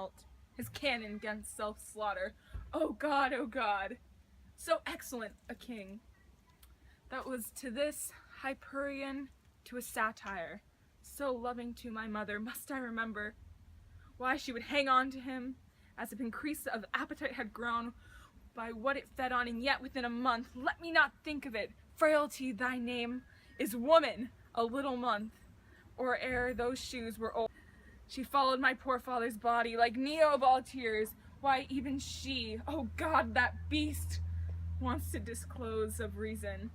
melt, his cannon against self-slaughter. Oh God, oh God! So excellent a king. That was to this Hyperion to a satire. So loving to my mother, must I remember why she would hang on to him, as if increase of appetite had grown by what it fed on, and yet within a month, let me not think of it, frailty thy name is woman, a little month, or ere those shoes were old. She followed my poor father's body like Neobal tears, why even she, oh God, that beast, wants to disclose of reason,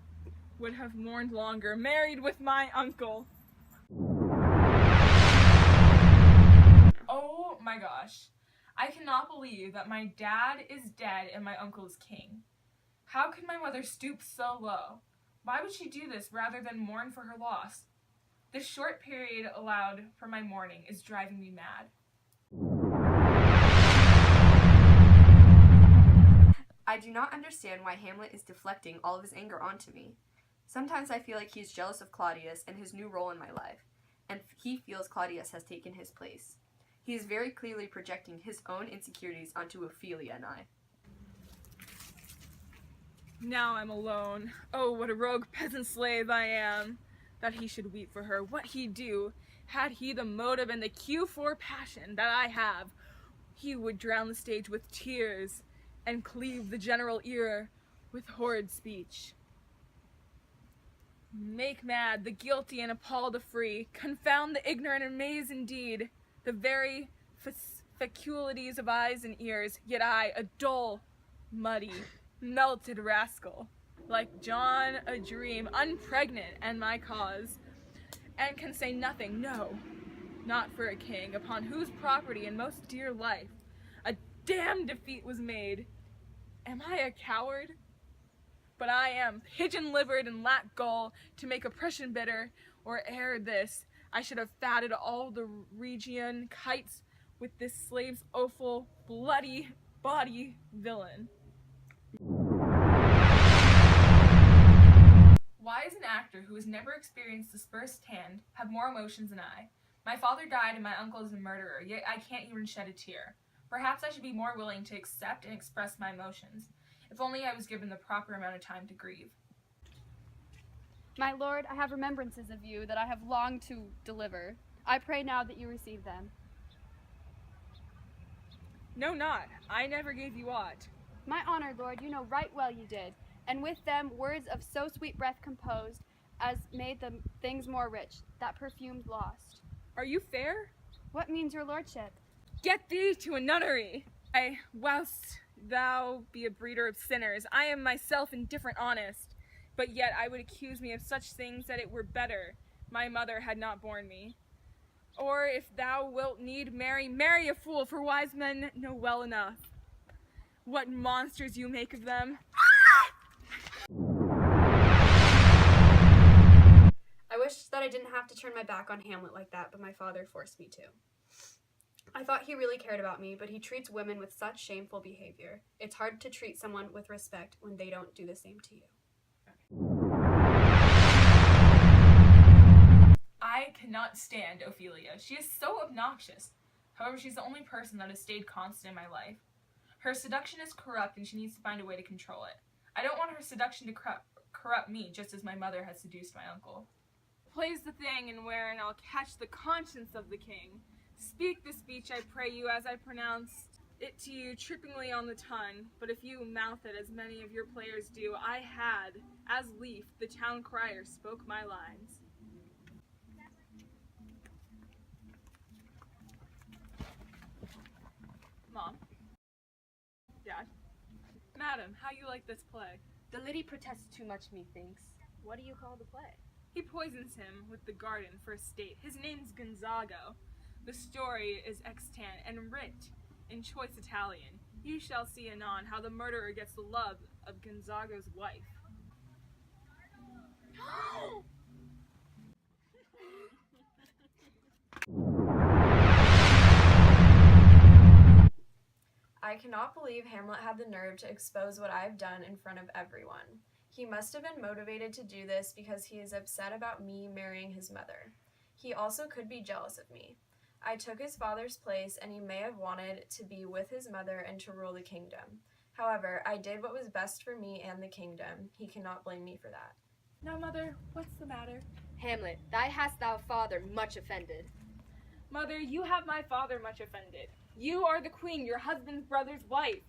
would have mourned longer, married with my uncle. Oh my gosh. I cannot believe that my dad is dead and my uncle is king. How could my mother stoop so low? Why would she do this rather than mourn for her loss? This short period allowed for my mourning is driving me mad. I do not understand why Hamlet is deflecting all of his anger onto me. Sometimes I feel like he is jealous of Claudius and his new role in my life, and he feels Claudius has taken his place. He is very clearly projecting his own insecurities onto Ophelia and I. Now I'm alone. Oh, what a rogue peasant slave I am, that he should weep for her. What he'd do, had he the motive and the cue for passion that I have, he would drown the stage with tears and cleave the general ear with horrid speech. Make mad the guilty and appall the free, confound the ignorant and amaze indeed the very faculties of eyes and ears, yet I, a dull, muddy, melted rascal, like John a dream, unpregnant and my cause, and can say nothing, no, not for a king, upon whose property and most dear life a damned defeat was made. Am I a coward? But I am pigeon-livered and lack gall to make oppression bitter, or ere this I should have fatted all the Region kites with this slave's offal, bloody body villain. Why is an actor who has never experienced this firsthand have more emotions than I? My father died and my uncle is a murderer, yet I can't even shed a tear. Perhaps I should be more willing to accept and express my emotions. If only I was given the proper amount of time to grieve. My lord, I have remembrances of you that I have longed to deliver. I pray now that you receive them. No, not. I never gave you aught. My honored lord, you know right well you did, and with them words of so sweet breath composed as made the things more rich, that perfumed lost. Are you fair? What means your lordship? Get thee to a nunnery. Whilst thou be a breeder of sinners, I am myself indifferent honest, but yet I would accuse me of such things that it were better my mother had not borne me. Or if thou wilt need marry, marry a fool, for wise men know well enough what monsters you make of them. I wish that I didn't have to turn my back on Hamlet like that, but my father forced me to. I thought he really cared about me, but he treats women with such shameful behavior. It's hard to treat someone with respect when they don't do the same to you. I cannot stand Ophelia. She is so obnoxious. However, she's the only person that has stayed constant in my life. Her seduction is corrupt and she needs to find a way to control it. I don't want her seduction to corrupt me just as my mother has seduced my uncle. Plays the thing and wherein I'll catch the conscience of the king. Speak the speech, I pray you, as I pronounced it to you trippingly on the tongue, but if you mouth it as many of your players do, I had, as lief, the town crier spoke my lines. Mom. Dad. Madam, how you like this play? The lady protests too much, methinks. What do you call the play? He poisons him with the garden for a state. His name's Gonzago. The story is extant and writ in choice Italian. You shall see anon how the murderer gets the love of Gonzago's wife. I cannot believe Hamlet had the nerve to expose what I have done in front of everyone. He must have been motivated to do this because he is upset about me marrying his mother. He also could be jealous of me. I took his father's place, and he may have wanted to be with his mother and to rule the kingdom. However, I did what was best for me and the kingdom. He cannot blame me for that. Now, mother, what's the matter? Hamlet, thy hast thou father much offended. Mother, you have my father much offended. You are the queen, your husband's brother's wife.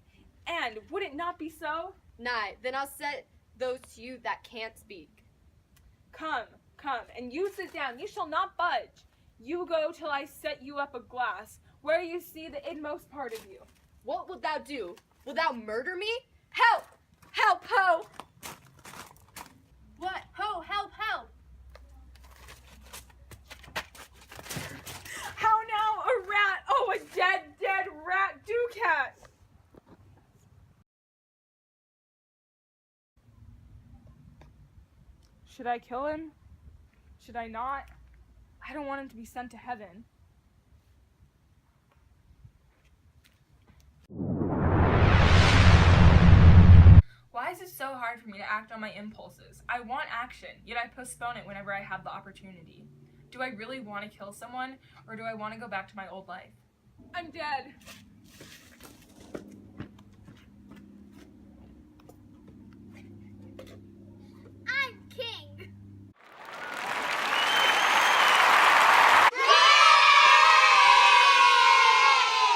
And would it not be so? Nay, then I'll set those to you that can't speak. Come, and you sit down. You shall not budge. You go till I set you up a glass, where you see the inmost part of you. What wilt thou do? Wilt thou murder me? Help! Help, ho! What? Ho, help, help! How now, a rat? Oh, a dead rat Ducat! Should I kill him? Should I not? I don't want him to be sent to heaven. Why is it so hard for me to act on my impulses? I want action, yet I postpone it whenever I have the opportunity. Do I really want to kill someone, or do I want to go back to my old life? I'm dead. I'm king!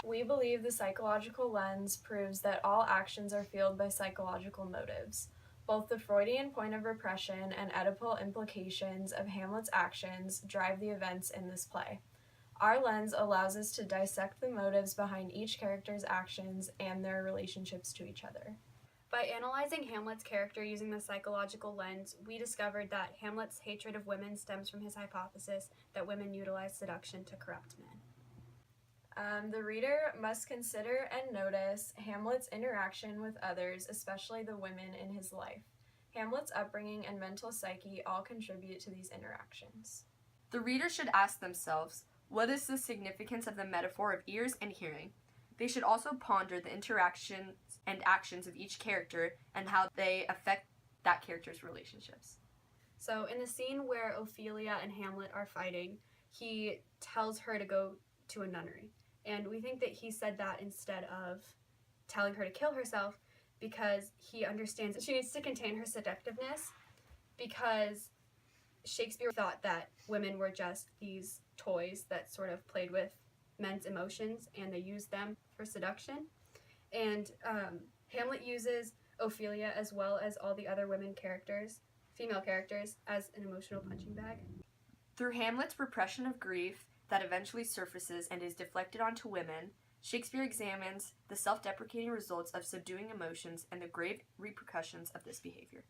We believe the psychological lens proves that all actions are fueled by psychological motives. Both the Freudian point of repression and Oedipal implications of Hamlet's actions drive the events in this play. Our lens allows us to dissect the motives behind each character's actions and their relationships to each other. By analyzing Hamlet's character using the psychological lens, we discovered that Hamlet's hatred of women stems from his hypothesis that women utilize seduction to corrupt men. The reader must consider and notice Hamlet's interaction with others, especially the women in his life. Hamlet's upbringing and mental psyche all contribute to these interactions. The reader should ask themselves, what is the significance of the metaphor of ears and hearing? They should also ponder the interactions and actions of each character and how they affect that character's relationships. So in the scene where Ophelia and Hamlet are fighting, he tells her to go to a nunnery. And we think that he said that instead of telling her to kill herself because he understands that she needs to contain her seductiveness, because Shakespeare thought that women were just these toys that sort of played with men's emotions and they used them for seduction. And Hamlet uses Ophelia as well as all the other female characters, as an emotional punching bag. Through Hamlet's repression of grief that eventually surfaces and is deflected onto women, Shakespeare examines the self-deprecating results of subduing emotions and the grave repercussions of this behavior.